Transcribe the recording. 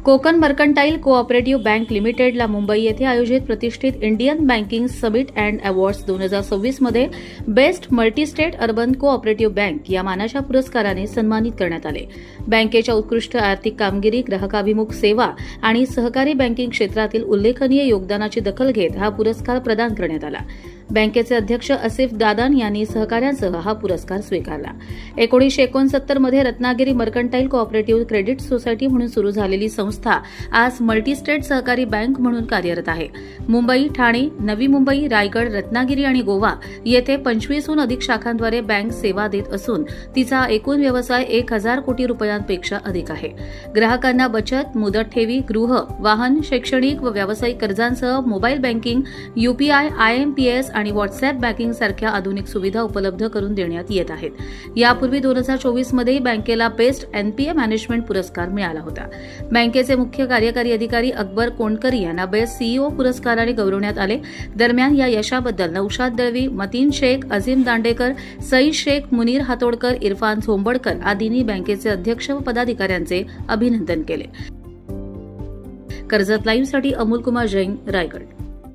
Konkan mercantile cooperative bank लिमिटेडला मुंबई येथे आयोजित प्रतिष्ठित Indian banking summit and awards 2026 मध्ये best multi-state urban cooperative bank या मानाच्या पुरस्काराने सन्मानित करण्यात आले. बँकेच्या उत्कृष्ट आर्थिक कामगिरी, ग्राहकाभिमुख सेवा आणि सहकारी बँकिंग क्षेत्रातील उल्लेखनीय योगदानाची दखल घेत हा पुरस्कार प्रदान करण्यात आला. बँकेचे अध्यक्ष असिफ दादान यांनी सहकाऱ्यांसह हा पुरस्कार स्वीकारला. 1969 मध्ये Ratnagiri mercantile cooperative credit society म्हणून सुरू झालेली संस्था आज मल्टीस्टेट सहकारी बँक म्हणून कार्यरत आहे. मुंबई, ठाणे, नवी मुंबई, रायगड, रत्नागिरी आणि गोवा येथे 25हून अधिक शाखांद्वारे बँक सेवा देत असून तिचा एकूण व्यवसाय 1000 कोटी रुपयांपेक्षा अधिक आहे. ग्राहकांना बचत, मुदत ठेवी, गृह, वाहन, शैक्षणिक व व्यावसायिक कर्जांसह मोबाईल बँकिंग, यूपीआय, आयएमपीएस आणि व्हॉट्सअॅप बँकिंग सारख्या आधुनिक सुविधा उपलब्ध करून देण्यात येत आहेत. यापूर्वी 2024 मध्ये बँकेला बेस्ट एनपीए मॅनेजमेंट पुरस्कार मिळाला होता. बँकेचे मुख्य कार्यकारी अधिकारी अकबर कोंडकरी यांना बेस्ट सीईओ पुरस्काराने गौरवण्यात आले. दरम्यान या यशाबद्दल नौशाद दळवी, मतीन शेख, अझीम दांडेकर, सईद शेख, मुनीर हातोडकर, इरफान झोंबडकर आदींनी बँकेचे अध्यक्ष व पदाधिकाऱ्यांचे अभिनंदन केले. कर्जत लाईव्हसाठी अमोल कुमार जैन, रायगड.